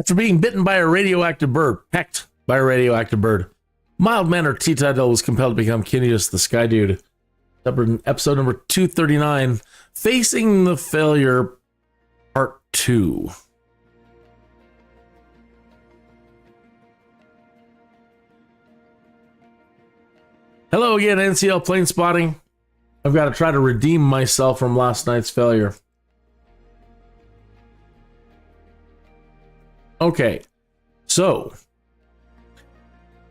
After being bitten by a radioactive bird, pecked by a radioactive bird, mild-mannered Tuthill was compelled to become Kineas the Skydude. Episode number 239, Facing the Failure, Part 2. Hello again, NCL Plane Spotting. I've got to try to redeem myself from last night's failure. Okay, so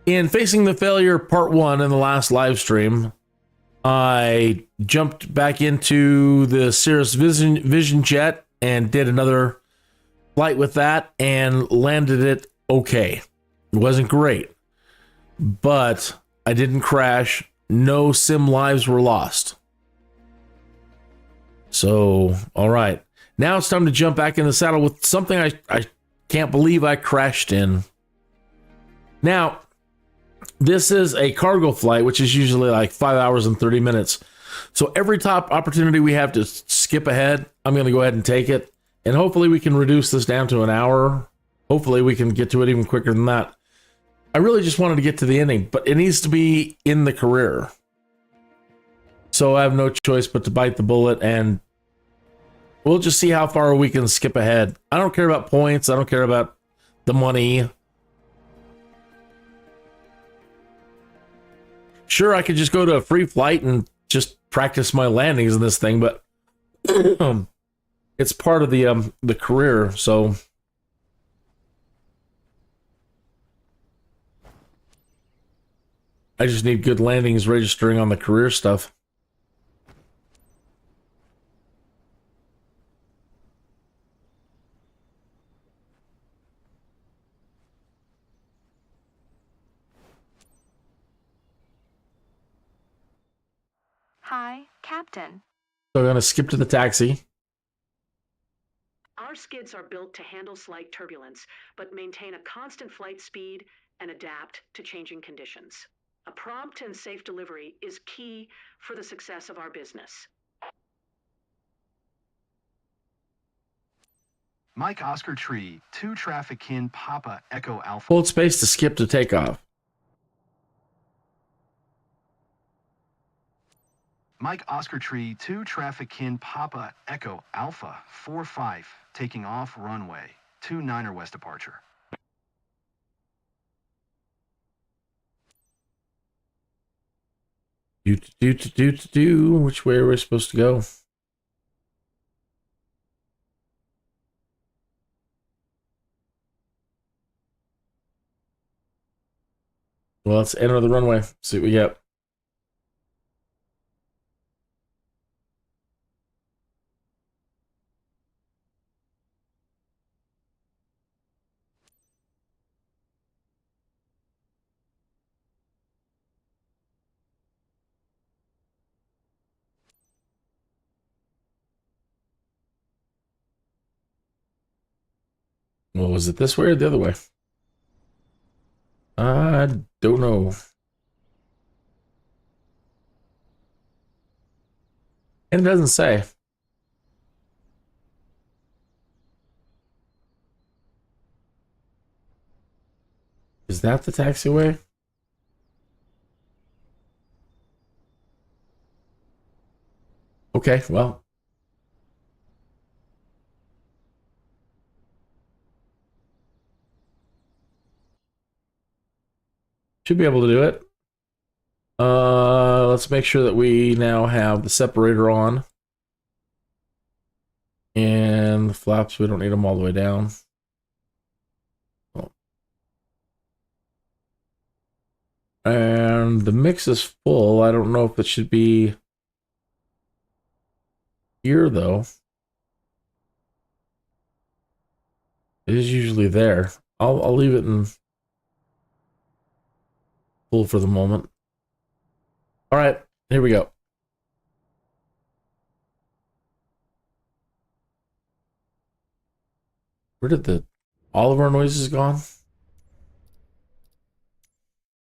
in Facing the Failure Part 1 in the last live stream, I jumped back into the Cirrus Vison Jet and did another flight with that and landed it okay. It wasn't great, but I didn't crash. No sim lives were lost. So, all right. Now it's time to jump back in the saddle with something I can't believe I crashed in. Now, this is a cargo flight, which is usually like 5 hours and 30 minutes. So every top opportunity we have to skip ahead, I'm going to go ahead and take it. And hopefully we can reduce this down to an hour. Hopefully we can get to it even quicker than that. I really just wanted to get to the ending, but it needs to be in the career. So I have no choice but to bite the bullet, and we'll just see how far we can skip ahead. I don't care about points. I don't care about the money. Sure, I could just go to a free flight and just practice my landings in this thing, but it's part of the career, so I just need good landings registering on the career stuff. Hi, Captain. So I'm going to skip to the taxi. Our skids are built to handle slight turbulence, but maintain a constant flight speed and adapt to changing conditions. A prompt and safe delivery is key for the success of our business. Mike Oscar Tree, 2 traffic kin Papa Echo Alpha. Hold space to skip to takeoff. Mike Oscar Tree, 2 traffic kin Papa Echo Alpha 45, taking off runway 29er West departure. Which way are we supposed to go? Well, let's enter the runway. See what we get. Well, was it this way or the other way? I don't know. And it doesn't say. Is that the taxiway? Okay, well. Should be able to do it. Let's make sure that we now have the separator on. And the flaps, we don't need them all the way down. Oh. And the mix is full. I don't know if it should be here, though. It is usually there. I'll leave it in full for the moment. All right, here we go. Where did all of our noises gone?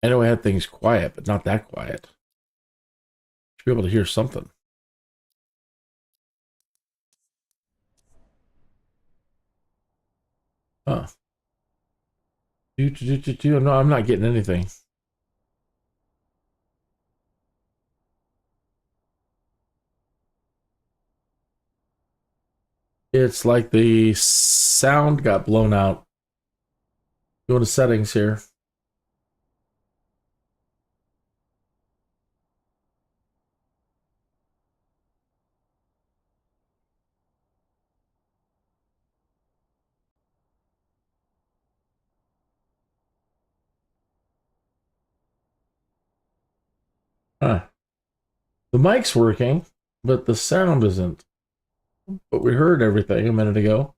I know I had things quiet, but not that quiet. Should be able to hear something. Huh. No, I'm not getting anything. It's like the sound got blown out. Go to settings here. Huh. The mic's working, but the sound isn't. But we heard everything a minute ago.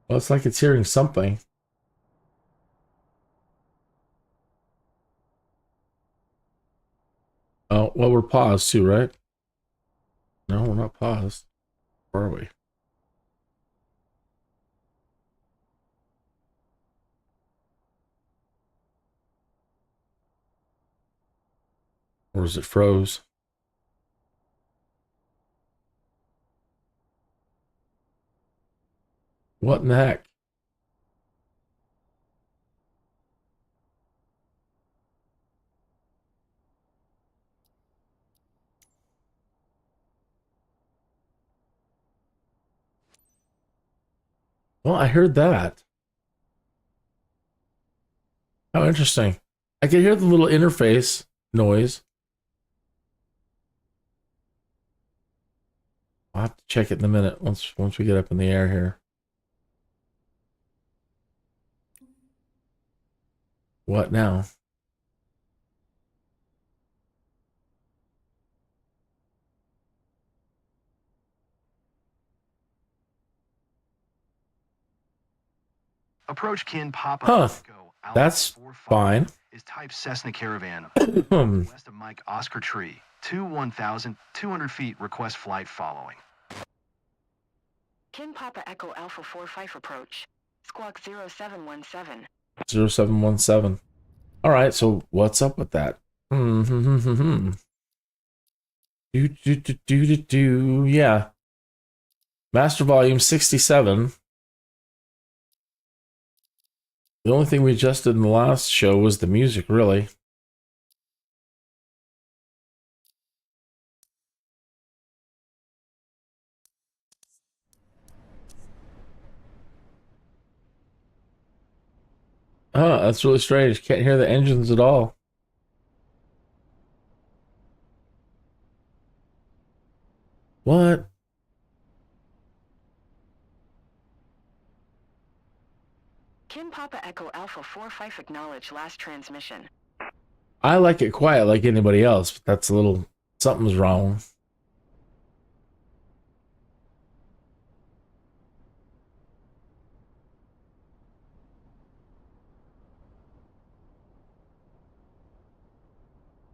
Well, it's like it's hearing something. Oh, well, we're paused too, right? No, we're not paused. Where are we? Or is it froze? What in the heck? Well, I heard that. How interesting. I can hear the little interface noise. I'll have to check it in a minute once we get up in the air here. What now? Approach kin Papa Huh. Echo Alpha That's 45 fine. is type Cessna Caravan. Hmm. West of Mike Oscar Tree. 1,200 feet. Request flight following. Kin Papa Echo Alpha 45 approach. Squawk 0717. 0717. All right, so what's up with that? Yeah. Master volume 67. The only thing we adjusted in the last show was the music, really. Oh, that's really strange. Can't hear the engines at all. What? Kin Papa Echo Alpha 45 acknowledge last transmission. I like it quiet like anybody else, but that's a little... Something's wrong.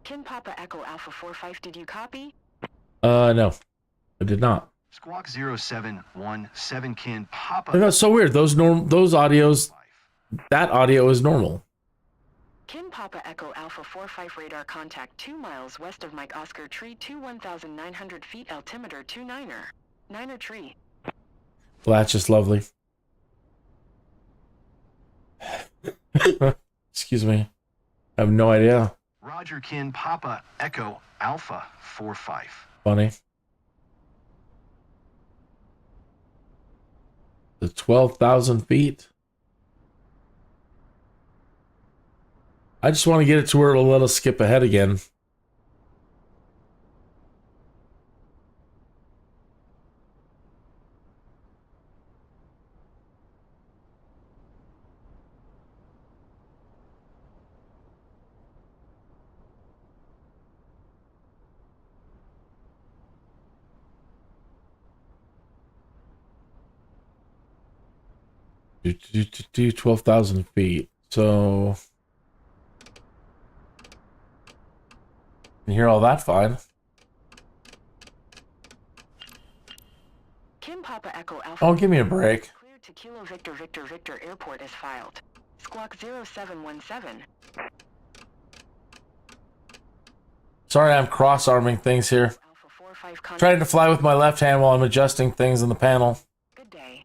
Kin Papa Echo Alpha 45, did you copy? No. I did not. Squawk 0717 kin Papa. No, that's so weird. Those audios... That audio is normal. Kin Papa Echo Alpha 45 radar contact 2 miles west of Mike Oscar Tree 1,900 feet altimeter 29er. Niner tree. Well, that's just lovely. Excuse me. I have no idea. Roger kin Papa Echo Alpha 45. Funny. The 12,000 feet. I just want to get it to where it'll let us skip ahead again. Do 12,000 feet. So... You can hear all that fine. Papa Echo Alpha. Oh, give me a break. Clear to Kilo Victor Victor Victor Airport as filed. Squawk 0717. Sorry, I'm cross-arming things here. Alpha 45 Trying to fly with my left hand while I'm adjusting things in the panel. Good day.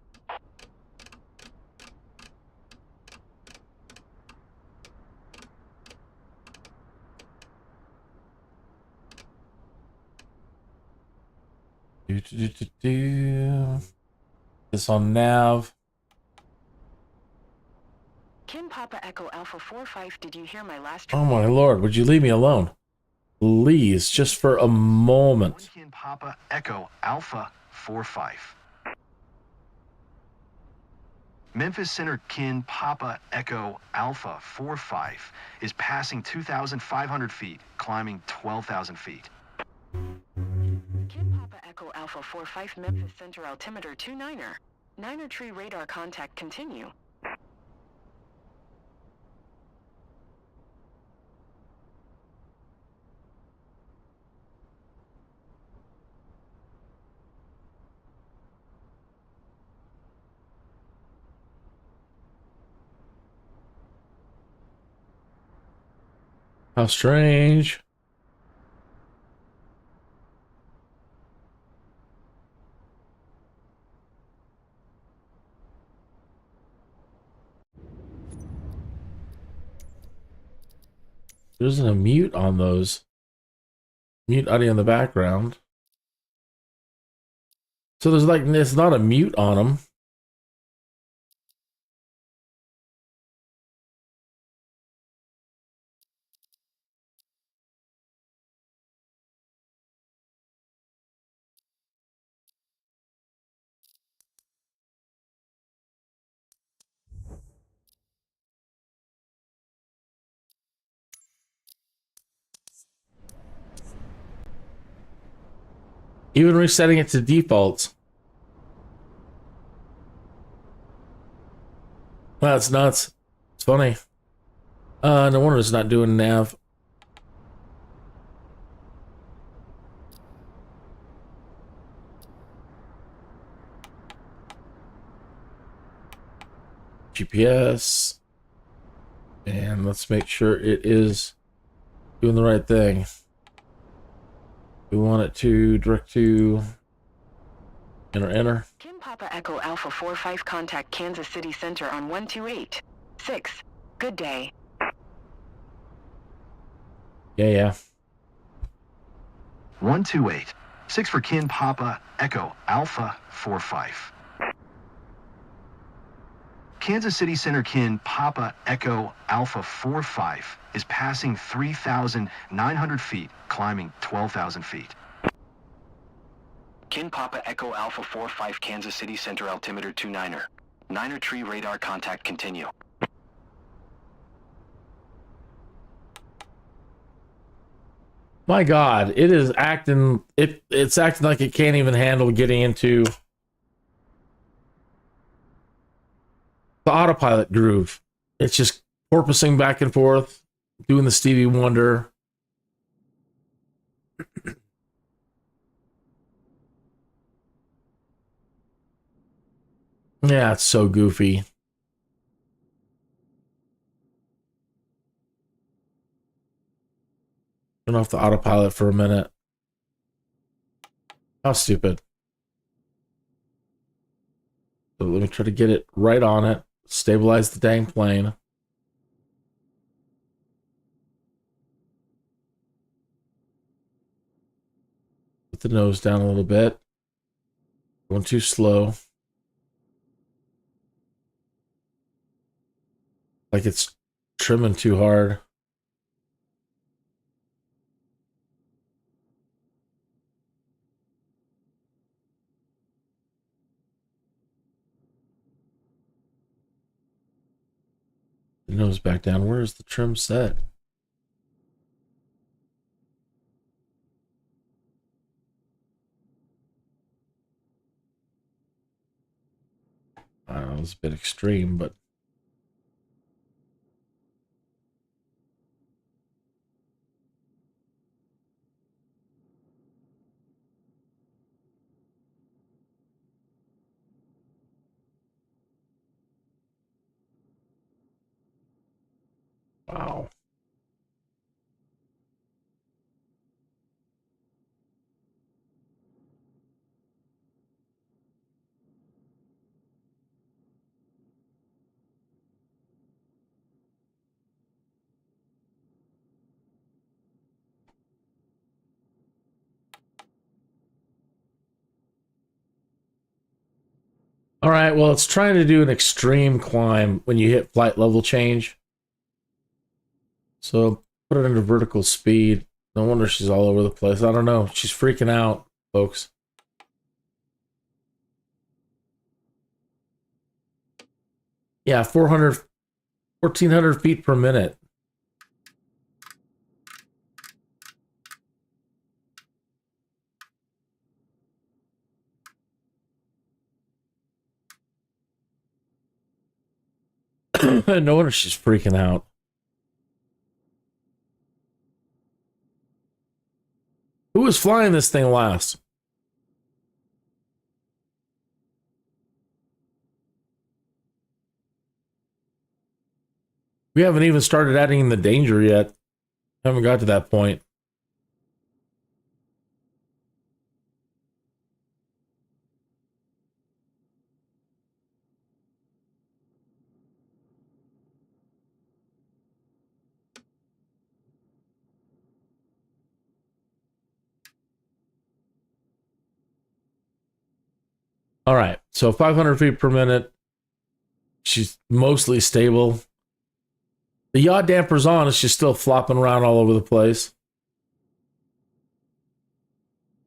This on nav. Kim Papa Echo Alpha 45, did you hear my last? Oh my lord, would you leave me alone? Please, just for a moment. Kin Papa Echo Alpha 45. Memphis Center Kin Papa Echo Alpha 45 is passing 2,500 feet, climbing 12,000 feet. Kim Papa Echo Alpha 45 Memphis Center altimeter 29er. Niner tree radar contact continue. How strange. There isn't a mute on those. Mute audio in the background. So there's like, it's not a mute on them. Even resetting it to defaults. That's nuts. It's funny. No wonder it's not doing nav. GPS. And let's make sure it is doing the right thing. We want it to direct to enter. Kim Papa Echo Alpha 45 contact Kansas City Center on 128. 6. Good day. Yeah. 128. 6 for Kin Papa Echo Alpha 45. Kansas City Center Kin Papa Echo Alpha 45 is passing 3,900 feet, climbing 12,000 feet. Kin Papa Echo Alpha 45 Kansas City Center altimeter 29er. Niner tree radar contact continue. My God, it is acting. It's acting like it can't even handle getting into the autopilot groove. It's just porpoising back and forth, doing the Stevie Wonder. Yeah, it's so goofy. Turn off the autopilot for a minute. How stupid. So let me try to get it right on it. Stabilize the dang plane. Put the nose down a little bit. Going too slow. Like it's trimming too hard. The nose back down. Where is the trim set? I don't know, it's a bit extreme, but Wow. All right, well, it's trying to do an extreme climb when you hit flight level change. So put it into vertical speed. No wonder she's all over the place. I don't know. She's freaking out, folks. Yeah, 1,400 feet per minute. No wonder she's freaking out. Who was flying this thing last? We haven't even started adding in the danger yet. Haven't got to that point. All right, so 500 feet per minute. She's mostly stable. The yaw damper's on, it's just still flopping around all over the place.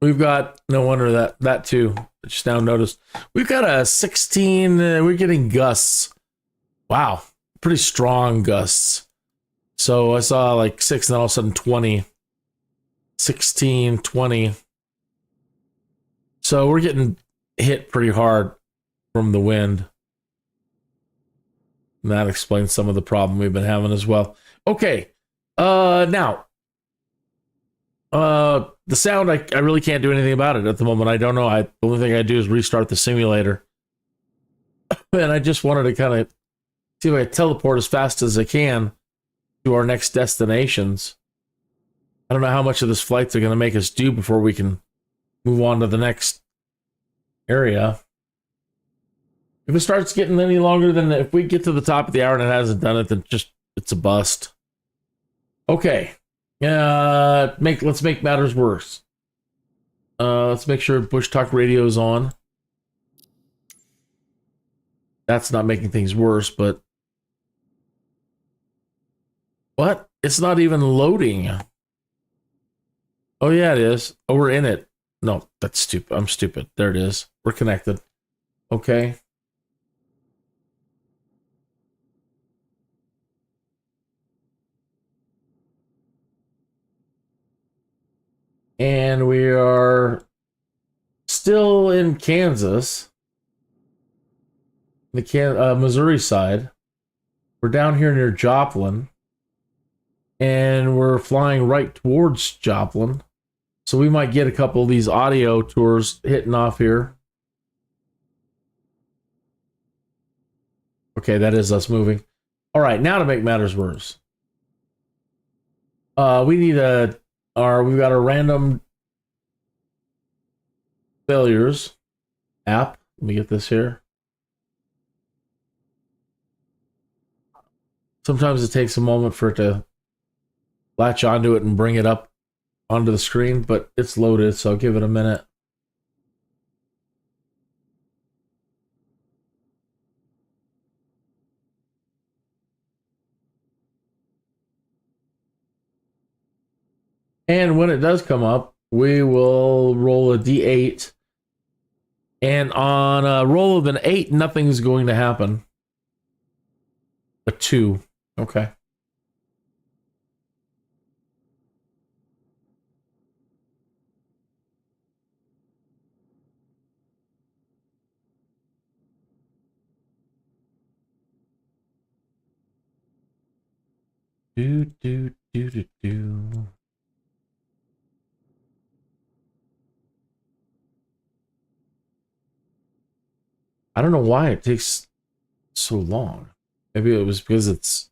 We've got, no wonder that too. I just now noticed. We've got a 16, we're getting gusts. Wow, pretty strong gusts. So I saw like 6 and then all of a sudden 20. 16, 20. So we're getting hit pretty hard from the wind. And that explains some of the problem we've been having as well. Okay. Now, the sound, I really can't do anything about it at the moment. I don't know. The only thing I do is restart the simulator. And I just wanted to kind of see if I teleport as fast as I can to our next destinations. I don't know how much of this flights are going to make us do before we can move on to the next area. If it starts getting any longer than, if we get to the top of the hour and it hasn't done it, then just, it's a bust. Okay. Let's make matters worse. Let's make sure Bushtalk radio is on. That's not making things worse, but what? It's not even loading. Oh yeah, it is. Oh, we're in it. No, that's stupid. I'm stupid. There it is. We're connected. Okay. And we are still in Kansas, the Missouri side. We're down here near Joplin, and we're flying right towards Joplin. So we might get a couple of these audio tours hitting off here. Okay, that is us moving. All right, now to make matters worse. We need we've got a random failures app. Let me get this here. Sometimes it takes a moment for it to latch onto it and bring it up onto the screen, but it's loaded, so I'll give it a minute. And when it does come up, we will roll a D8. And on a roll of an 8, nothing's going to happen. A 2. Okay. Do, do, do, do, do. I don't know why it takes so long. Maybe it was because it's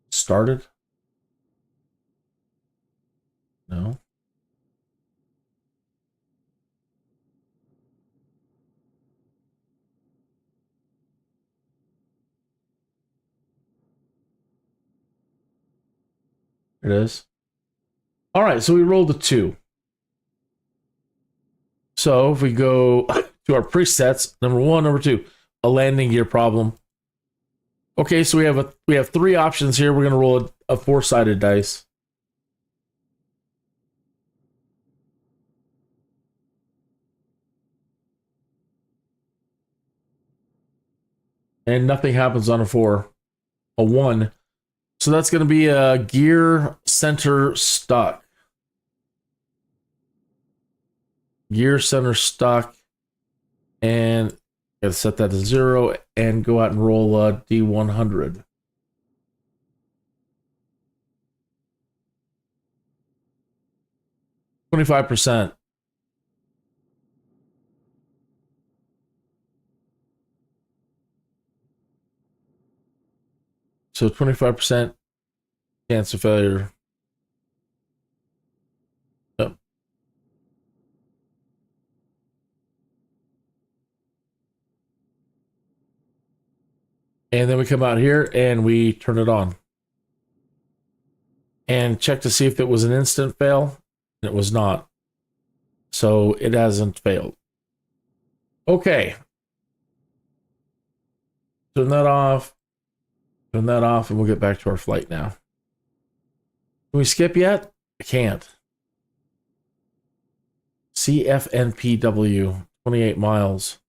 started. No. There it is. All right, so we rolled a 2. So if we go to our presets, number 1, number 2, a landing gear problem. Okay, so we have 3 options here. We're going to roll a 4-sided dice. And nothing happens on a 4. A 1. So that's going to be a gear center stuck. Gear center stuck. And gotta set that to 0 and go out and roll a D100. $25%. So 25% chance of failure. Yep. And then we come out here and we turn it on. And check to see if it was an instant fail. It was not. So it hasn't failed. Okay. Turn that off. Turn that off and we'll get back to our flight now. Can we skip yet? I can't. CFNPW, 28 miles.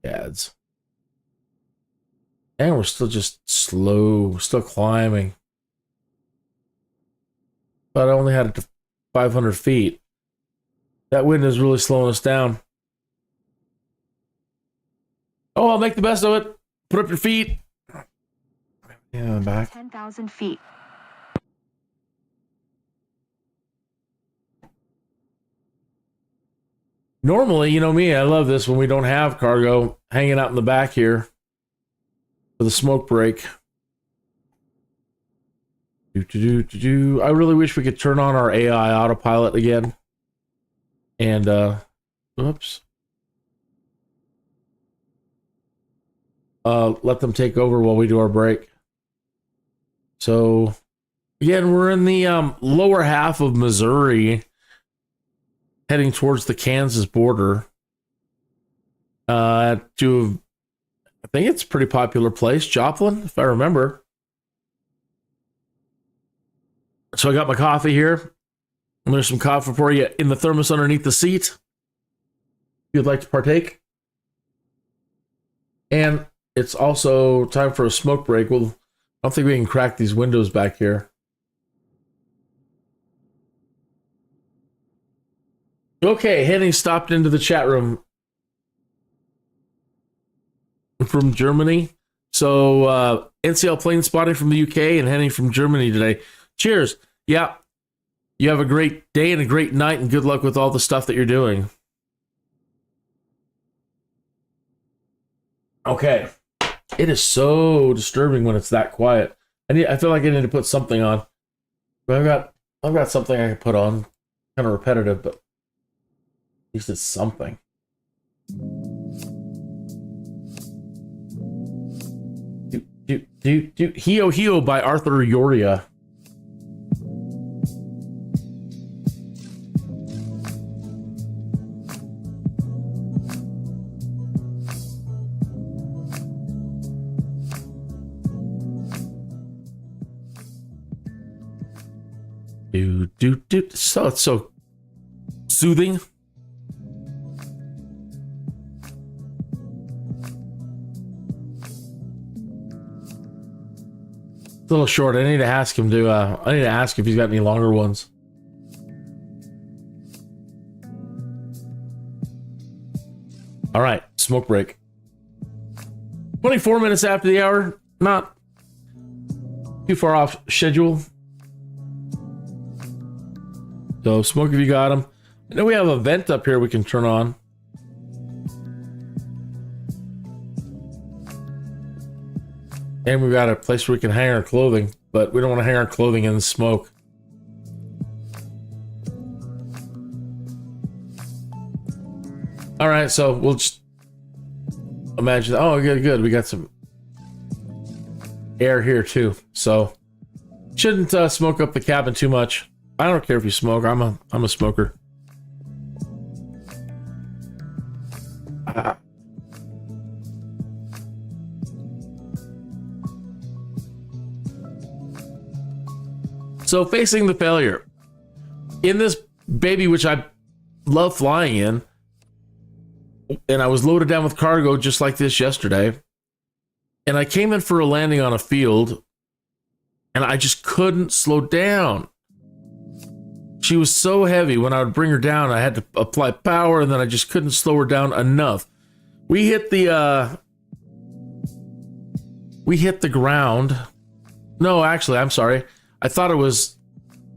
Ads. And we're still just slow, still climbing. But I only had it to 500 feet. That wind is really slowing us down. Oh, I'll make the best of it. Put up your feet. Yeah, I'm back. 10,000 feet. Normally, you know me, I love this when we don't have cargo hanging out in the back here for the smoke break. I really wish we could turn on our AI autopilot again. And, oops. Let them take over while we do our break. So, again, we're in the lower half of Missouri, heading towards the Kansas border. I think it's a pretty popular place, Joplin, if I remember. So I got my coffee here. And there's some coffee for you in the thermos underneath the seat, if you'd like to partake. And it's also time for a smoke break. Well, I don't think we can crack these windows back here. Okay, Henny stopped into the chat room from Germany. So NCL plane spotting from the UK and Henny from Germany today. Cheers. Yeah. You have a great day and a great night and good luck with all the stuff that you're doing. Okay. It is so disturbing when it's that quiet. I feel like I need to put something on. But I've got something I can put on. Kind of repetitive, but at least it's something. Hio Hio by Arthur Yoria. So it's so soothing. It's a little short. I need to ask him to. I need to ask if he's got any longer ones. All right, smoke break. 24 minutes after the hour. Not too far off schedule. So, smoke if you got them. And then we have a vent up here we can turn on. And we've got a place where we can hang our clothing, but we don't want to hang our clothing in the smoke. All right, so we'll just imagine. Oh, good. We got some air here too, so shouldn't smoke up the cabin too much. I don't care if you smoke. I'm a smoker. So facing the failure in this baby, which I love flying in, and I was loaded down with cargo just like this yesterday, and I came in for a landing on a field, and I just couldn't slow down. She was so heavy. When I would bring her down, I had to apply power, and then I just couldn't slow her down enough. We hit the ground. No, actually, I'm sorry. I thought it was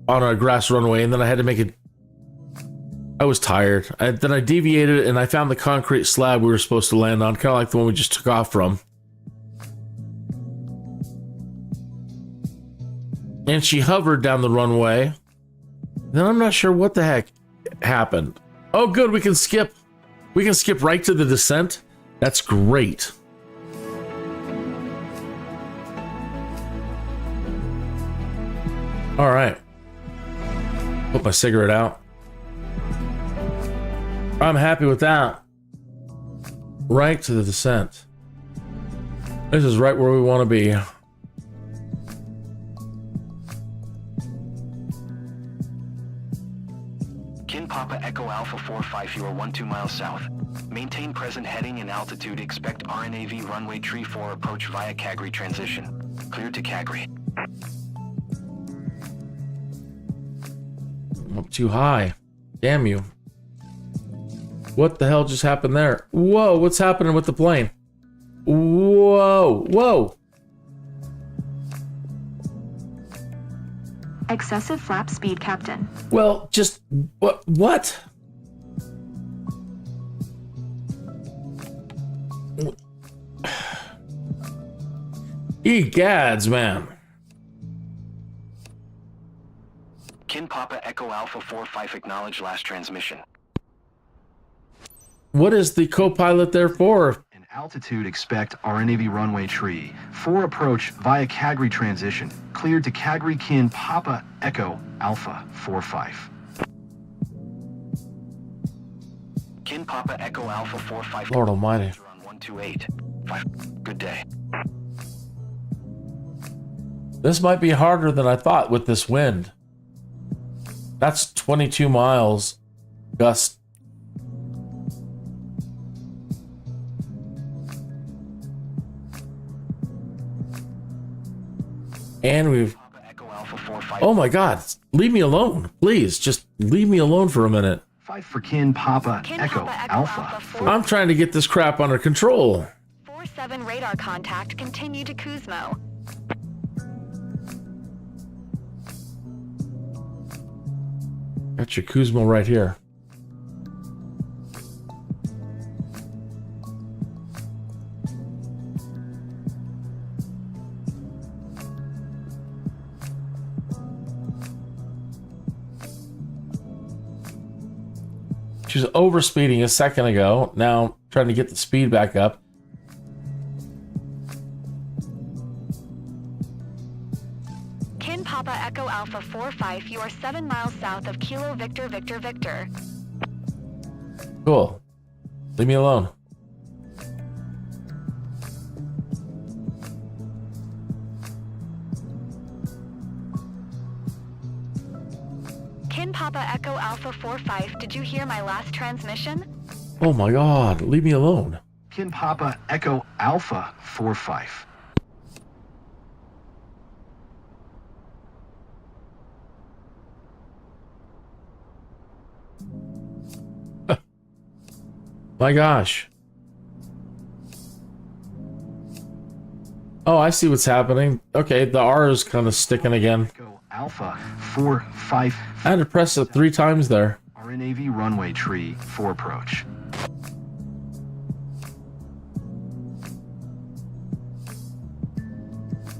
on a grass runway, and then I had to make it. I was tired. Then I deviated, and I found the concrete slab we were supposed to land on, kind of like the one we just took off from. And she hovered down the runway. Then I'm not sure what the heck happened. Oh, good. We can skip. We can skip right to the descent. That's great. All right. Put my cigarette out. I'm happy with that. Right to the descent. This is right where we want to be. Kin Papa Echo Alpha 45, you are 12 miles south. Maintain present heading and altitude. Expect RNAV runway tree 4 approach via Cagri transition. Clear to Cagri. Up too high. Damn you. What the hell just happened there? Whoa, what's happening with the plane? Whoa. Excessive flap speed, Captain. Well, just what? Egads, man. Kin Papa Echo Alpha 45, acknowledge last transmission. What is the co-pilot there for? In altitude, expect RNAV runway tree. 4 approach via Cagri transition. Cleared to Cagri Kin Papa Echo Alpha 45. Kin Papa Echo Alpha 45. Lord almighty. On 128. 5. Good day. This might be harder than I thought with this wind. That's 22 miles gust. And we've... Oh my God, leave me alone. Please, just leave me alone for a minute. 5 for Kin Papa Echo Alpha 4. I'm trying to get this crap under control. 47 radar contact, continue to Kuzmo. Got your Kuzmo right here. She was overspeeding a second ago. Now trying to get the speed back up. Kin Papa Echo Alpha 45, you are 7 miles south of Kilo Victor Victor Victor. Cool. Leave me alone. Kin Papa Echo Alpha 45, did you hear my last transmission? Oh my God, leave me alone. Kin Papa Echo Alpha 45. My gosh. Oh, I see what's happening. Okay, the R is kind of sticking again. Echo Alpha 45. I had to press it 3 times there. RNAV runway tree 4 approach.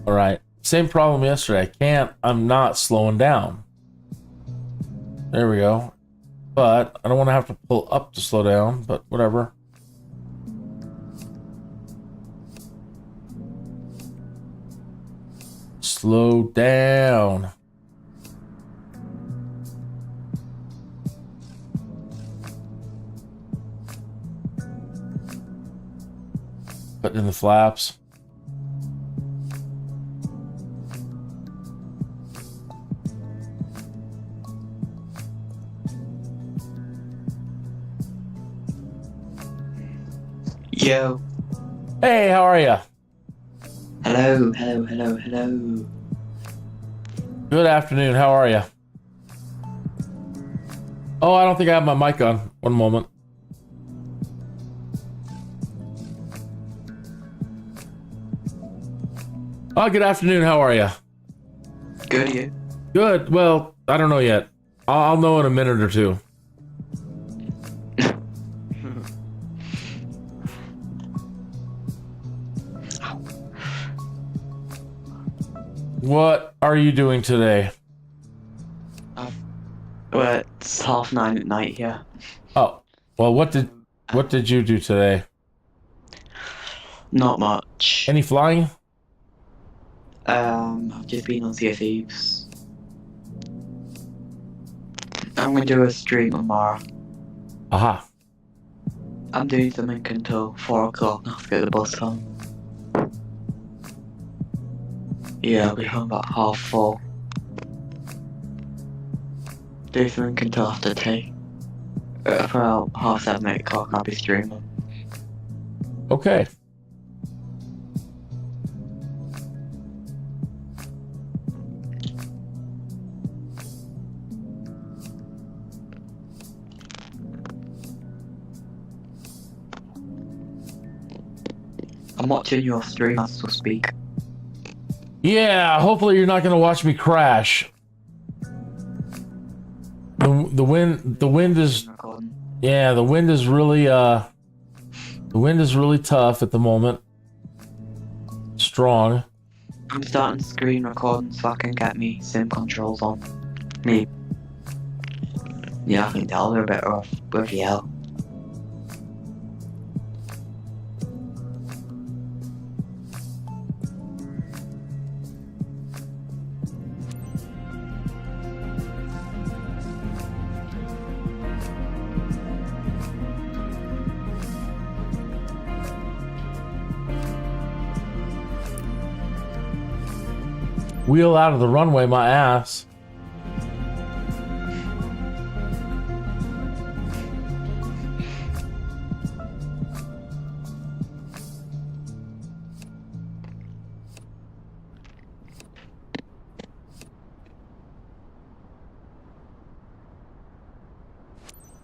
All right. Same problem yesterday. I'm not slowing down. There we go. but I don't want to have to pull up to slow down, but whatever. Slow down. Putting in the flaps. Yo. Hey, how are ya? Hello, hello, hello, hello. Good afternoon. How are ya? Oh, I don't think I have my mic on. One moment. Oh, good afternoon. How are ya? Good, you? Good. Well, I don't know yet. I'll know in a minute or two. What are you doing today? Well, it's 9:30 at night here. Oh, well, what did you do today? Not much. Any flying? I've just been on Sea of Thieves. I'm gonna do a stream tomorrow. Aha. I'm doing something until 4 o'clock. I have to get the bus home. Yeah, I'll be home about 4:30. Do something until after tea. For about 7:30, 8 o'clock, I'll be streaming. Okay. I'm watching your stream as we speak. Yeah, hopefully you're not going to watch me crash. The wind is, yeah, the wind is really tough at the moment. Strong. I'm starting screen recording so I can get me sim controls on. Me. Yeah, I think that'll be a bit rough. Bloody hell. Wheel out of the runway, my ass.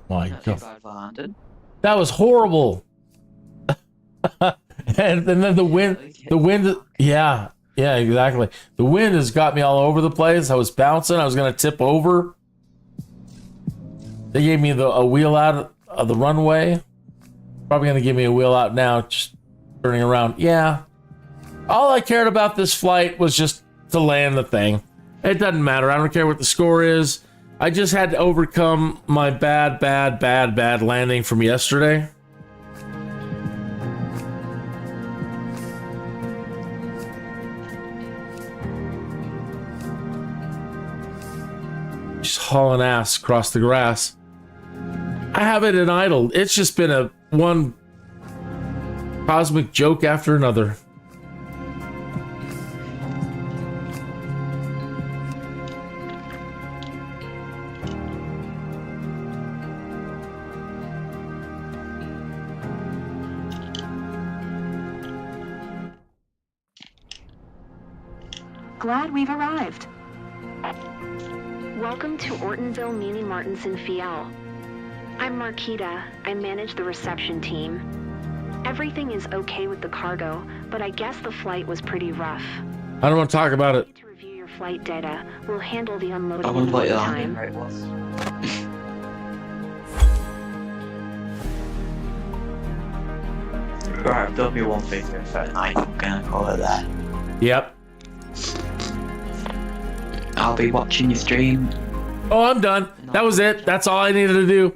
My God. That was horrible. and then the wind, yeah. Yeah, exactly. The wind has got me all over the place. I was bouncing. I was going to tip over. They gave me a wheel out of the runway. Probably going to give me a wheel out now, just turning around. Yeah. All I cared about this flight was just to land the thing. It doesn't matter. I don't care what the score is. I just had to overcome my bad landing from yesterday. Just hauling ass across the grass. I have it in idle. It's just been one cosmic joke after another. Glad we've arrived. Welcome to Ortonville Mini Martinson Fiel. I'm Marquita. I manage the reception team. Everything is okay with the cargo, but I guess the flight was pretty rough. I don't want to talk about it. To review your flight data, we'll handle the unloading I wouldn't in put it no on time. right, it was. Right, I've done me one thing for tonight. I'm gonna call it that. Yep. I'll be watching your stream. Oh, I'm done. That was it. That's all I needed to do.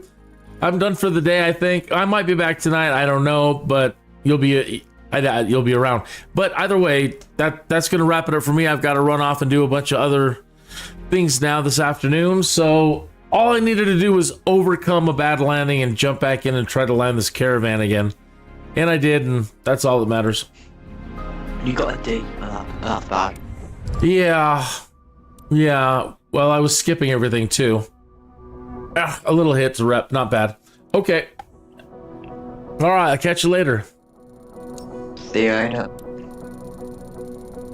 I'm done for the day, I think. I might be back tonight. I don't know, but you'll be around. But either way, that's going to wrap it up for me. I've got to run off and do a bunch of other things now this afternoon. So all I needed to do was overcome a bad landing and jump back in and try to land this caravan again. And I did, and that's all that matters. You got a D. That's bad. Yeah. Well, I was skipping everything too. A little hit to rep, not bad. Okay. All right, I'll catch you later. See you later.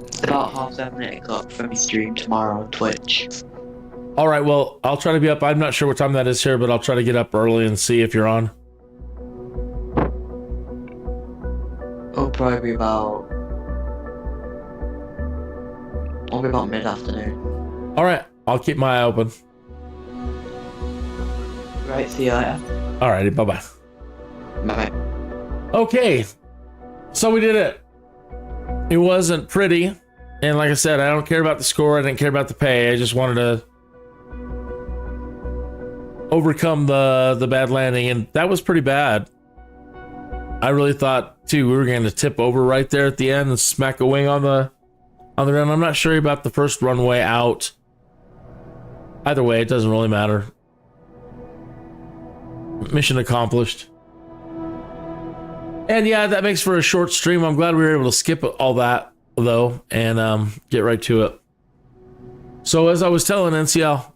It's about 7:30, 8 o'clock for me stream tomorrow on Twitch. All right, well, I'll try to be up. I'm not sure what time that is here, but I'll try to get up early and see if you're on. It'll probably be about mid-afternoon. All right, I'll keep my eye open. Right, see you later. All righty, bye-bye. Bye-bye. Okay, so we did it. It wasn't pretty, and like I said, I don't care about the score. I didn't care about the pay. I just wanted to overcome the bad landing, and that was pretty bad. I really thought too we were going to tip over right there at the end and smack a wing on the ground. I'm not sure about the first runway out. Either way, it doesn't really matter. Mission accomplished. And yeah, that makes for a short stream. I'm glad we were able to skip all that though and get right to it. So as I was telling NCL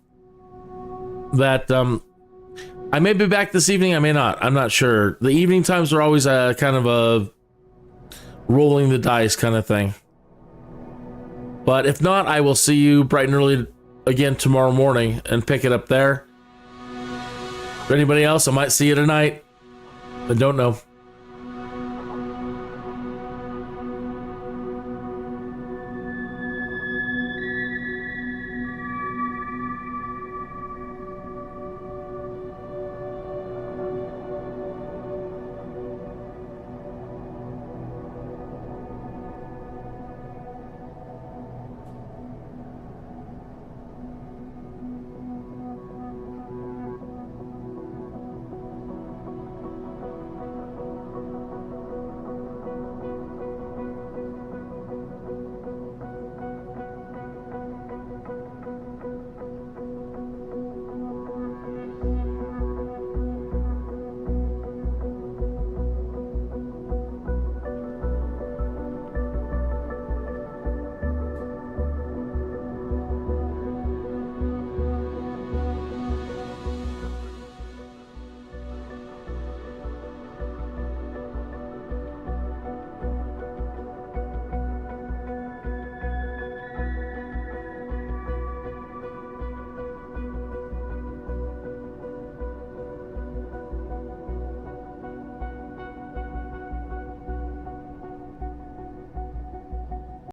that I may be back this evening, I may not. I'm not sure. The evening times are always a kind of a rolling the dice kind of thing. But if not, I will see you bright and early again tomorrow morning and pick it up there. For anybody else, I might see you tonight. I don't know.